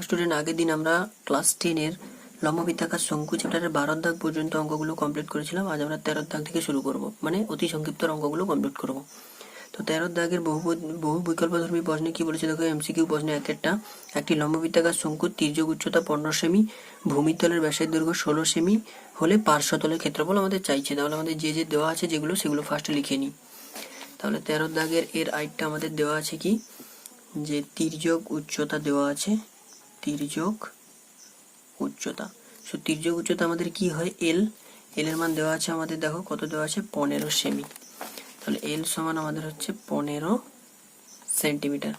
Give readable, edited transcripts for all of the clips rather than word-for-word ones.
Student, আগের দিন আমরা ক্লাস 10-এর লম্ববৃত্তাকার শঙ্কু চ্যাপ্টারের 12 দাগ পর্যন্ত অঙ্কগুলো কমপ্লিট করেছিলাম। আজ আমরা 13 দাগ থেকে শুরু করব, মানে অতি সংক্ষিপ্ত অঙ্কগুলো কমপ্লিট করব। তো 13 দাগের বহু বিকল্পধর্মী প্রশ্নে কি বলেছে দেখো। এমসিকিউ প্রশ্নে একটি লম্ববৃত্তাকার শঙ্কুর তির্যক উচ্চতা 15 সেমি, ভূমিতলের ব্যাসের দৈর্ঘ্য 16 সেমি হলে পার্শ্বতলের ক্ষেত্রফল আমাদের চাইছে। তাহলে আমাদের যে দেওয়া আছে সেগুলো ফার্স্টে লিখে নিই। তাহলে 13 দাগের এর আইটটা আমাদের দেওয়া আছে কি, যে তির্যক উচ্চতা দেওয়া আছে, তির্যক উচ্চতা। সো তির্যক উচ্চতা আমাদের কি হয়, এল এর মান দেওয়া আছে আমাদের, দেখো কত দেওয়া আছে, 15 সেমি। তাহলে এল সমান আমাদের হচ্ছে 15 সেন্টিমিটার।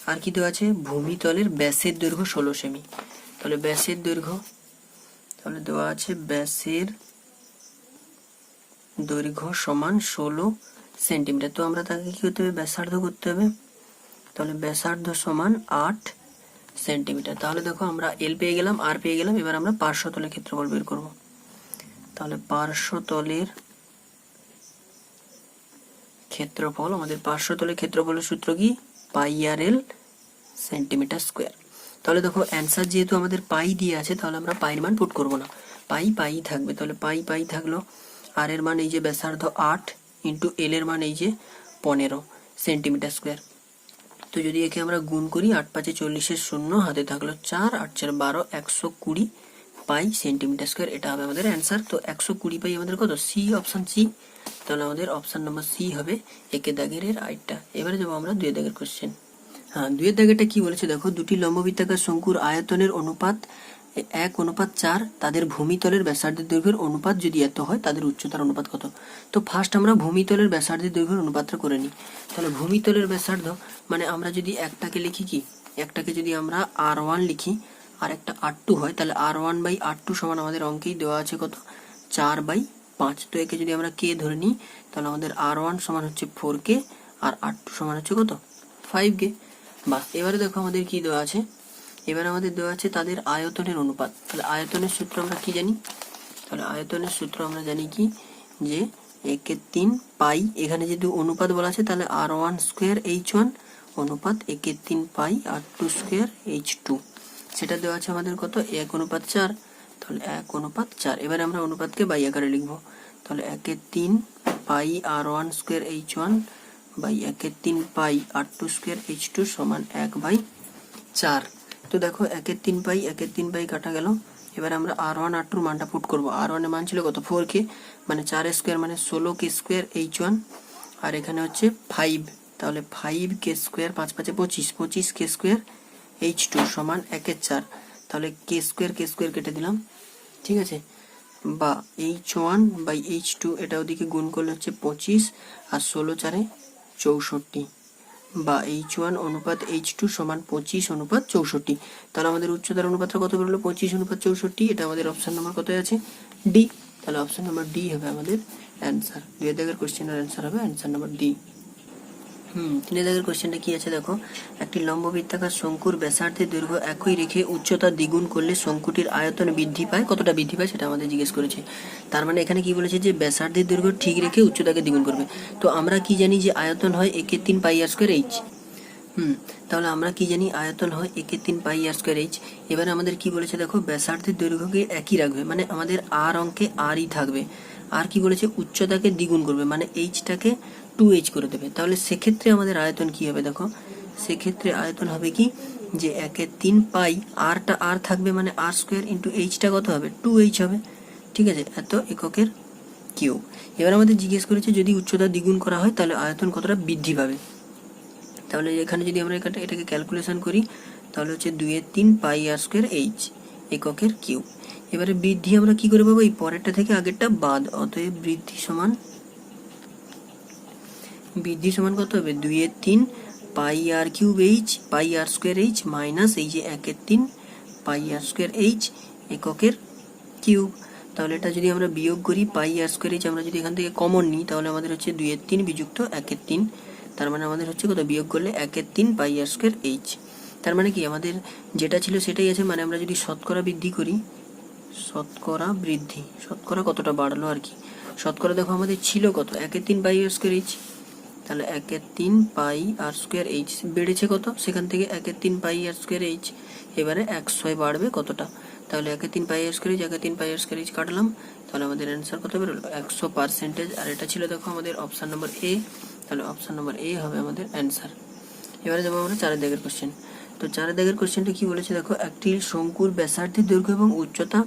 আর কি দেওয়া আছে, ভূমিতলের ব্যাসের দৈর্ঘ্য 16 সেমি। তাহলে ব্যাসের দৈর্ঘ্য, তাহলে দেওয়া আছে ব্যাসের দৈর্ঘ্য সমান 16 সেন্টিমিটার। তো আমরা তাকে কি করতে হবে, ব্যাসার্ধ করতে হবে। তাহলে ব্যাসার্ধ সমান 8 সেন্টিমিটার। তাহলে দেখো আমরা এল পেয়ে গেলাম, আর পেয়ে গেলাম। এবার আমরা পার্শ্বতলের ক্ষেত্রফল বের করব। তাহলে পার্শ্বতলের ক্ষেত্রফল, আমাদের পার্শ্বতলের ক্ষেত্রফলের সূত্র কি, পাই আর এল সেন্টিমিটার স্কোয়ার। তাহলে দেখো অ্যান্সার যেহেতু আমাদের পাই দিয়ে আছে, তাহলে আমরা পাইয়ের মান পুট করব না, পাই থাকবে। তাহলে পাই থাকলো, আর এর মান এই যে ব্যাসার্ধ 8 ইন্টু এল এর মান এই যে 15 সেন্টিমিটার স্কোয়ার। তো যদি একে আমরা গুণ করি, 8 5 40 শূন্য, হাতে থাকলো 4, 8 4 12, 120 পাই সেন্টিমিটার স্কোয়ার। এটা হবে আমাদের অ্যান্সার। তো 120 পাই আমাদের কত, সি, অপশন সি। তাহলে আমাদের অপশন নাম্বার সি হবে একের দাগের এর আইটটা। এবারে যাবো আমরা 2 দাগের কোশ্চেন। হ্যাঁ, 2 দাগেরটা কি বলেছে দেখো, দুটি লম্ববৃত্তাকার শঙ্কুর আয়তনের অনুপাত 1:4, তাদের ভূমিতলের ব্যাসার্ধের দৈর্ঘ্যের অনুপাত যদি এত হয়, তাদের উচ্চতার অনুপাত কত। তো ফার্স্ট আমরা ভূমিতলের ব্যাসার্ধের দৈর্ঘ্যের অনুপাতটা করে নিই। তাহলে ভূমিতলের ব্যাসার্ধ মানে আমরা যদি একটাকে লিখি কি, একটাকে যদি আমরা r1 লিখি আর একটা r2 হয়, তাহলে r1/r2 সমান আমাদের অঙ্কেই দেওয়া আছে কত, 4/5। তো একে যদি আমরা কে ধরে নিই, তাহলে আমাদের r1 সমান হচ্ছে 4k আর r2 সমান হচ্ছে কত, 5k। বাস, এবারে দেখো আমাদের কি দেওয়া আছে, এবার আমাদের দেওয়া আছে তাদের আয়তনের অনুপাত। তাহলে আয়তনের সূত্র আমরা কি জানি, তাহলে আয়তনের সূত্র আমরা জানি কি, যে 1/3 পাই, এখানে যদি অনুপাত বলা আছে তাহলে r1 স্কোয়ার h1 অনুপাত 1/3 পাই r2 স্কোয়ার h2। সেটা দেওয়া আছে আমাদের কত, 1:4। তাহলে 1:4। এবারে আমরা অনুপাতকে বাই আকারে লিখবো। তাহলে 1/3 pi r1 square h1 by 1/3 pi r2 square h2 সমান 1/4। তো দেখো 1/3 পাই কাটা গেল। এবার আমরা r1 r2 মানটা পুট করবো। r1 এর মান ছিল কত, 4k, মানে 4 স্কোয়ার মানে 16k স্কোয়ার h1, আর এখানে হচ্ছে 5, তাহলে 5k square, 5 5 25, 25k square h2 সমান 1/4। তাহলে k স্কোয়ার কেটে দিলাম, ঠিক আছে, বা h1 বাই h2, এটা ওদিকে গুণ করলে হচ্ছে 25, আর 16 4 64, বা h1 অনুপাত h2 সমান 25:64। তাহলে আমাদের উচ্চতার অনুপাতটা কত বেরোলো, 25:64। এটা আমাদের অপশন নাম্বার কত আছে, ডি। তাহলে অপশন নাম্বার ডি হবে আমাদের অ্যান্সার। 2 দাগের কোশ্চেনের অ্যান্সার হবে অ্যান্সার নাম্বার ডি। 3 দাগের কোশ্চেনটা কি আছে দেখো, একটি লম্ববৃত্তাকার শঙ্কুর ব্যাসার্ধের দৈর্ঘ্য একই রেখে উচ্চতা দ্বিগুণ করলে শঙ্কুটির আয়তন বৃদ্ধি পায়, কতটা বৃদ্ধি পায় সেটা আমাদের জিজ্ঞেস করেছে। তার মানে এখানে কি বলেছে, যে ব্যাসার্ধের দৈর্ঘ্য ঠিক রেখে উচ্চতাকে দ্বিগুণ করবে। তো আমরা কি জানি, যে আয়তন হয় 1/3 পাই আর স্কোয়ার এইচ। তাহলে আমরা কি জানি, আয়তন হয় 1/3 পাই আর স্কোয়ার এইচ। এবারে আমাদের কি বলেছে দেখো, ব্যাসার্ধের দৈর্ঘ্যকে একই রাখবে, মানে আমাদের আর অঙ্কে আরই থাকবে। আর কি বলেছে, উচ্চতাকে দ্বিগুণ করবে, মানে এইচটাকে 2h করে দেবে। তাহলে সেক্ষেত্রে আমাদের আয়তন কি হবে দেখো, সেক্ষেত্রে আয়তন হবে কি, যে 1/3 পাই, আরটা আর থাকবে মানে আর স্কোয়ার ইন্টু এইচটা কত হবে, 2h হবে, ঠিক আছে, এত এককের কিউব। এবার আমাদের জিজ্ঞেস করেছে যদি উচ্চতা দ্বিগুণ করা হয় তাহলে আয়তন কতটা বৃদ্ধি পাবে। তাহলে এখানে যদি আমরা এটাকে ক্যালকুলেশন করি, তাহলে হচ্ছে 2/3 পাই আর স্কোয়ার এইচ এককের কিউব। এবারে বৃদ্ধি আমরা কি করে পাবো, এই পরেরটা থেকে আগেরটা বাদ, অতএব বৃদ্ধি সমান কত হবে, 2/3 পাই আর কিউব এইচ, পাই আর স্কোয়ার এইচ মাইনাস এই যে 1/3 পাই আর স্কোয়ার এইচ এককের কিউব। তাহলে এটা যদি আমরা বিয়োগ করি, পাই আর স্কোয়ার এইচ আমরা যদি এখান থেকে কমন নিই, তাহলে আমাদের হচ্ছে 2/3 বিযুক্ত 1/3, তার মানে আমাদের হচ্ছে কত, বিয়োগ করলে 1/3 পাই আর স্কোয়ার এইচ। তার মানে কি আমাদের যেটা ছিল সেটাই আছে, মানে আমরা যদি শতকরা বৃদ্ধি করি, শতকরা কতটা বাড়লো আর কি। শতকরা দেখো আমাদের ছিল কত, 1/3 পাই আর স্কোয়ার এইচ, তাহলে 1/3 পাই আর স্কোয়ার এইচ বেড়েছে কত, সেখান থেকে 1/3 পাই আর স্কোয়ার এইচ, এবারে 100 বাড়বে কতটা, তাহলে 1/3 পাই আর স্কোয়ার এইচ 1/3 পাই আর স্কোয়ার এইচ কাটলাম, তাহলে আমাদের অ্যান্সার কত বেরোলো 100%। আর এটা ছিল দেখো আমাদের অপশান নম্বর এ, তাহলে অপশান নম্বর এ হবে আমাদের অ্যান্সার। এবারে যাবো আমরা 4 দাগের কোশ্চেন। তো 4 দাগের কোশ্চেনটা কি বলেছে দেখো, একটি শঙ্কুর ব্যাসার্ধের দৈর্ঘ্য এবং উচ্চতা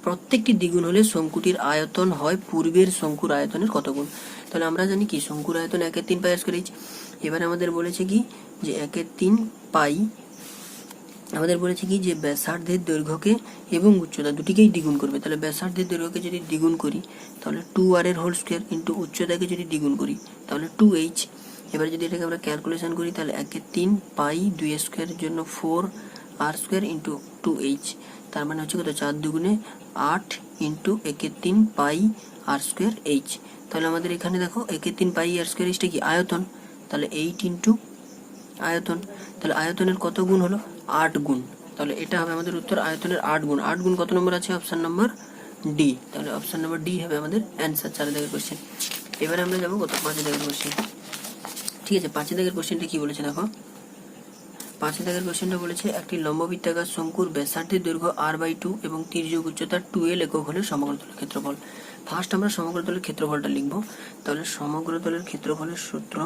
প্রত্যেকটি দ্বিগুণ হলে শঙ্কুটির আয়তন হয় পূর্বের শঙ্কুর আয়তনের কত গুণ। তাহলে আমরা জানি কি শঙ্কুর আয়তন 1/3 পাই আর স্কোয়ার এইচ। এবারে আমাদের বলেছে কি যে 1/3 পাই, আমাদের বলেছে কি যে ব্যাসার্ধের দৈর্ঘ্যকে এবং উচ্চতা দুটিকেই দ্বিগুণ করবে। তাহলে ব্যাসার্ধের দৈর্ঘ্যকে যদি দ্বিগুণ করি তাহলে 2r এর হোল স্কোয়ার ইন্টু উচ্চতাকে যদি দ্বিগুণ করি তাহলে 2h। এবার যদি এটাকে আমরা ক্যালকুলেশন করি তাহলে 1/3 পাই 2 স্কোয়ারের জন্য 4r স্কোয়ার ইন্টু 2h, তার মানে হচ্ছে কত 4 দুগুণে 8 ইন্টু 1/3 পাই আর স্কোয়ার এইচ। তাহলে আমাদের এখানে দেখো 1/3 পাই আর স্কোয়ার এইচটা কি আয়তন, তাহলে 8 ইন্টু আয়তন, তাহলে আয়তনের কত গুণ হলো 8 গুণ, তাহলে এটা হবে আমাদের উত্তর আয়তনের 8 গুণ। 8 গুণ কত নম্বর আছে, অপশন নম্বর ডি, তাহলে অপশন নম্বর ডি হবে আমাদের অ্যান্সার 4 দাগের কোশ্চেন। এবারে আমরা যাবো কত 5 দাগের কোশ্চেন। ঠিক আছে, 5 দাগের কোশ্চেনটা কি বলেছে দেখো, 5 দাগের কোশ্চেনটা বলেছে একটি লম্ববৃত্তাকার শঙ্কুর ব্যাসার্ধের দৈর্ঘ্য r/2 এবং তির্যক উচ্চতা 2l একক হলে সমগ্রতলের ক্ষেত্রফল। ফার্স্ট আমরা সমগ্রতলের ক্ষেত্রফলটা লিখব। তাহলে সমগ্রতলের ক্ষেত্রফলের সূত্র,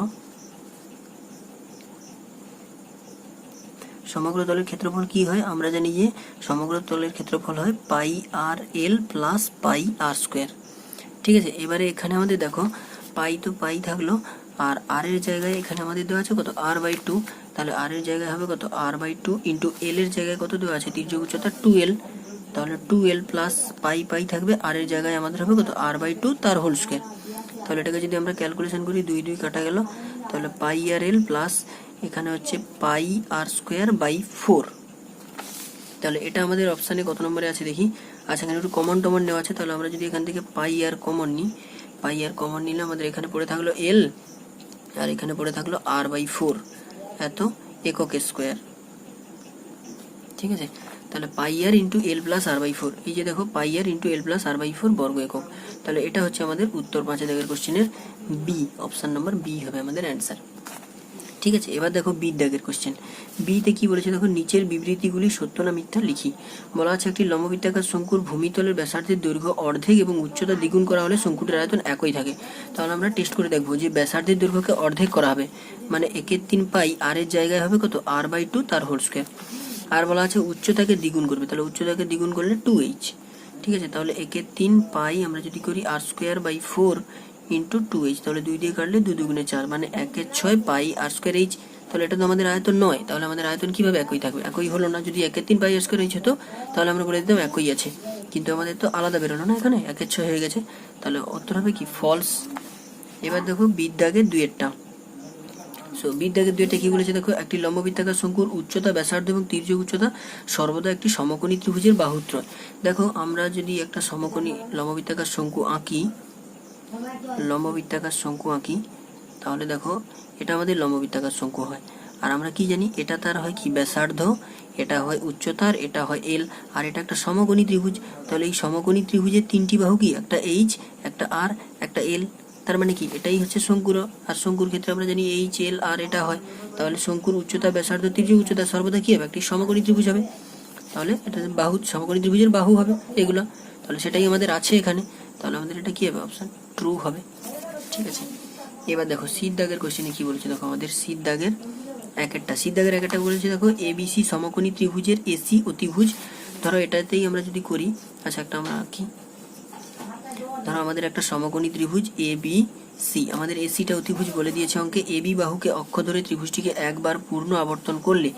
সমগ্র তলের ক্ষেত্রফল কি হয়, আমরা জানি যে সমগ্র তলের ক্ষেত্রফল হয় পাই আর এল প্লাস পাই আর স্কোয়ার। ঠিক আছে, এবারে এখানে আমাদের দেখো পাই তো পাই থাকলো, আর আর এর জায়গায় এখানে আমাদের দেওয়া আছে কত r/2, তাহলে আর এর জায়গায় হবে কত r/2 ইন্টু এল এর জায়গায় কত দেওয়া আছে তির্যক উচ্চতা 2l, তাহলে 2l প্লাস পাই পাই থাকবে, আর এর জায়গায় আমাদের হবে কত r/2 তার হোল স্কোয়ার। তাহলে এটাকে যদি আমরা ক্যালকুলেশন করি 2 2 কাটা গেল, তাহলে পাই আর এল প্লাস এখানে হচ্ছে পাই আর স্কোয়ার বাই 4। তাহলে এটা আমাদের অপশানে কত নম্বরে আছে দেখি, আচ্ছা এখানে একটু কমন টমন নেওয়া আছে, তাহলে আমরা যদি এখান থেকে পাই আর কমন নিই, পাই আর কমন নিলে আমাদের এখানে পড়ে থাকলো এল আর এখানে পড়ে থাকলো r/4 এত একক স্কোয়ার। ঠিক আছে, তাহলে পাই আর ইন্টু এল প্লাস r/4, এই যে দেখো পাই আর ইন্টু এল প্লাস r/4 বর্গ একক। তাহলে এটা হচ্ছে আমাদের উত্তর 5 দাগের কোশ্চেনের বি, অপশান নম্বর বি হবে আমাদের অ্যান্সার। ঠিক আছে, এবার দেখো বি দাগের কোশ্চেন। বিতে কি বলেছে দেখো, নিচের বিবৃতিগুলি সত্য না মিথ্যা লিখি। বলা আছে একটি লম্ববৃত্তাকার শঙ্কুর ভূমিতলের ব্যাসার্ধের দৈর্ঘ্য অর্ধেক এবং উচ্চতা দ্বিগুণ করা হলে শঙ্কুটির আয়তন একই থাকে। তাহলে আমরা টেস্ট করে দেখবো যে ব্যাসার্ধের দৈর্ঘ্যকে অর্ধেক করা হবে, মানে 1/3 পাই আর এর জায়গায় হবে কত r/2 তার হোল স্কোয়ার। আর বলা আছে উচ্চতাকে দ্বিগুণ করবে, তাহলে উচ্চতাকে দ্বিগুণ করলে 2h। ঠিক আছে, তাহলে 1/3 পাই আমরা যদি করি r square by 4 into 2h, তাহলে 2 দিয়ে কাটলে 2 দুগুণে 4, মানে 1/6 পাই আর স্কোয়ার এইচ। তাহলে এটা তো আমাদের আয়তন নয়, তাহলে আমাদের আয়তন কিভাবে একই থাকবে, একই হলো না। যদি 1/3 পাই আর স্কোয়ার এইচ হতো তাহলে আমরা বলে দিতাম একই আছে, কিন্তু আমাদের তো আলাদা বেরোলো না, এখানে 1/6 হয়ে গেছে, তাহলে উত্তর হবে কি ফলস। এবার দেখো বিদ্যাগের দুয়েরটা। সো বিদ্যাগের দুইটা কি বলেছে দেখো, একটি লম্ববৃত্তাকার শঙ্কুর উচ্চতা ব্যাসার্ধ এবং তির্যক উচ্চতা সর্বদা একটি সমকোণী ত্রিভুজের বাহুত্রয়। দেখো আমরা যদি একটা সমকোণী লম্ববৃত্তাকার শঙ্কু আঁকি, লম্ববৃত্তাকার শঙ্কু আঁকি, তাহলে দেখো এটা আমাদের লম্ববৃত্তাকার শঙ্কু হয়। আর আমরা কি জানি, এটা তার হয় কি ব্যাসার্ধ, এটা হয় উচ্চতার, এটা হয় এল, আর এটা একটা সমকোণী ত্রিভুজ। তাহলে এই সমকোণী ত্রিভুজের তিনটি বাহু কি, একটা এইচ, একটা আর, একটা এল। তার মানে কি এটাই হচ্ছে শঙ্কুর, আর শঙ্কুর ক্ষেত্রে আমরা জানি এইচ এল আর এটা হয়। তাহলে শঙ্কুর উচ্চতা ব্যাসার্ধ তির্যক উচ্চতা সর্বদা কি হবে, একটি সমকোণী ত্রিভুজ হবে। তাহলে এটা বাহু, সমকোণী ত্রিভুজের বাহু হবে এগুলো, তাহলে সেটাই আমাদের আছে এখানে। তাহলে আমাদের এটা কি হবে, অপশন ট্রু হবে। ঠিক আছে, এবার দেখো সিদ দাগের কোশ্চেনে কি বলেছে দেখো, আমাদের সিদ দাগের এক একটা বলেছে দেখো, এবিসি সমকোণী ত্রিভুজের এসি অতিভুজ। ধরো এটাতেই আমরা যদি করি, আচ্ছা একটা আমরা আঁকি, ধরো আমাদের একটা সমকোণী ত্রিভুজ এ বি সি, আমাদের এসিটা অতিভুজ বলে দিয়েছে অঙ্কে। এ বি বাহুকে অক্ষ ধরে ত্রিভুজটিকে একবার পূর্ণ আবর্তন করলে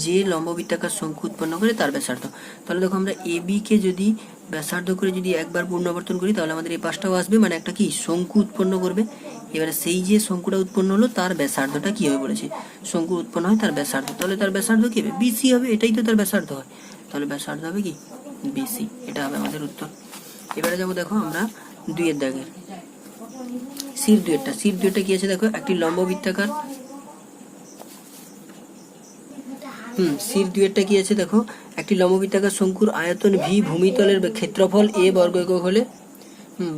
যে লম্ববৃত্তাকার শঙ্কু উৎপন্ন করে তার ব্যাসার্ধ। তাহলে দেখো আমরা এ বি কে যদি ব্যাসার্ধ করে যদি একবার পূর্ণ আবর্তন করি তাহলে আমাদের এই পাশটাও আসবে, মানে একটা কি শঙ্কু উৎপন্ন করবে। এবারে সেই যে শঙ্কুটা উৎপন্ন হলো তার ব্যাসার্ধটা কি হবে বলেছে, শঙ্কু উৎপন্ন হয় তার ব্যাসার্ধ, তাহলে তার ব্যাসার্ধ কি হবে বিসি হবে, এটাই তো তার ব্যাসার্ধ হয়, তাহলে ব্যাসার্ধ হবে কি বিসি, এটা হবে আমাদের উত্তর। এবারে যাবো দেখো আমরা দুইয়ের দাগের সির দুইটা কি আছে দেখো, একটি লম্ববৃত্তাকার, সির দুইটা কি আছে দেখো, একটি লম্ববৃত্তাকার শঙ্কুর আয়তন ভি ভূমিতলের ক্ষেত্রফল এ বর্গ একক হলে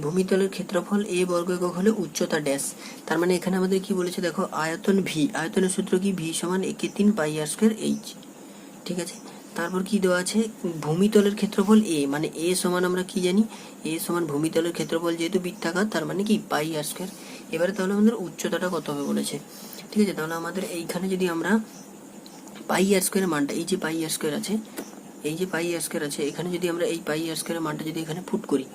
ভূমিতলের ক্ষেত্রফল a বর্গ একক হলে উচ্চতা ড্যাশ। তার মানে এখানে আমাদের কি বলেছে দেখো, আয়তন ভি, আয়তনের সূত্র কি, ভি সমান একে 3 পাই আর স্কয়ার এইচ। ঠিক আছে, তারপর কি দেওয়া আছে, ভূমিতলের ক্ষেত্রফল এ, মানে এ সমান আমরা কি জানি, এ সমান ভূমিতলের ক্ষেত্রফল যেহেতু বৃত্তাকার তার মানে কি পাই আর স্কয়ার। এবারে তাহলে আমাদের উচ্চতাটা কত হবে বলেছে। ঠিক আছে, তাহলে আমাদের এইখানে যদি আমরা পাই আর স্কয়ারের মানটা, এই যে পাই আর স্কয়ার আছে, এই যে পাই আর স্কয়ার আছে, এখানে যদি আমরা এই পাই আর স্কয়ারের মানটা যদি এখানে পুট করি,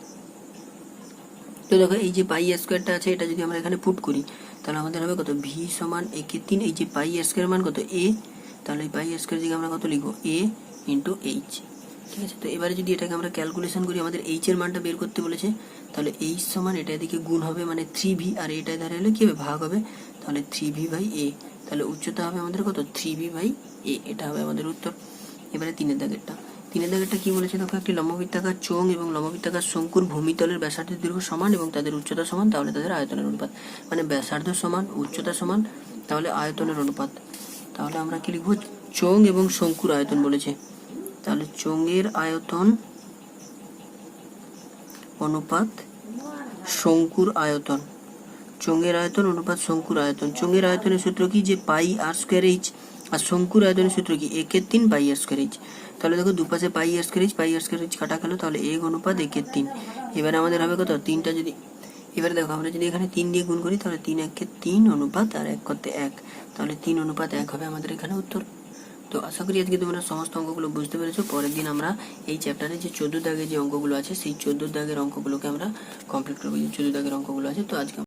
তো দেখো এই যে পাই আর স্কয়ারটা আছে এটা যদি আমরা এখানে পুট করি তাহলে আমাদের হবে কত, ভি সমান একে 3, এই যে পাই আর স্কয়ারের মান কত এ, তাহলে এই পাই আর স্কয়ার দিকে আমরা কত লিখবো, এ ইন্টু এইচ। ঠিক আছে, তো এবারে যদি এটাকে আমরা ক্যালকুলেশন করি, আমাদের এইচ এর মানটা বের করতে বলেছে, তাহলে এইচ সমান এটা এদিকে গুণ হবে মানে 3v, আর এটা ধারে হলে কি হবে, ভাগ হবে, তাহলে 3v বাই এ, তাহলে উচ্চতা হবে আমাদের কত, 3v বাই এ, এটা হবে আমাদের উত্তর। এবারে 3-এর দাগেরটা, 3-এর দাগেরটা কি বলেছে দেখো, একটি লম্ববৃত্তাকার চোঙ এবং লম্ববৃত্তাকার শঙ্কুর ভূমিতলের ব্যাসার্ধের দৈর্ঘ্য সমান এবং তাদের উচ্চতা সমান, তাহলে তাদের আয়তনের অনুপাত, মানে ব্যাসার্ধ সমান উচ্চতা সমান তাহলে আয়তনের অনুপাত। তাহলে আমরা কি লিখবো, চোঙ এবং শঙ্কুর আয়তন বলেছে, তাহলে চোঙের আয়তন অনুপাত শঙ্কুর আয়তন, চোঙের আয়তন অনুপাত শঙ্কুর আয়তন। চোঙের আয়তনের সূত্র কি, যে পাই আর স্কয়ার এইচ, আর শঙ্কুর আয়তনের সূত্র কি, একে 3 পাই আর স্কয়ার এইচ। তাহলে দেখো দুপাশে পাই আর স্কয়ার এইচ, পাই আর স্কয়ার এইচ কাটা গেল, তাহলে এক অনুপাত একে 3। এবারে আমাদের হবে কত, 3টা যদি, এবারে দেখো আমরা যদি এখানে 3 দিয়ে গুণ করি তাহলে 3 একে 3 অনুপাত আর 1 করতে 1, তাহলে 3 অনুপাত 1 হবে আমাদের এখানে উত্তর। তো আশা করি আজকে তোমরা সমস্ত অঙ্কগুলো বুঝতে পেরেছো। পরের দিন আমরা এই চ্যাপ্টারে যে 14 দাগের যে অঙ্কগুলো আছে সেই 14 দাগের অঙ্কগুলোকে আমরা কমপ্লিট করবো, যে 14 দাগের অঙ্কগুলো আছে। তো আজকে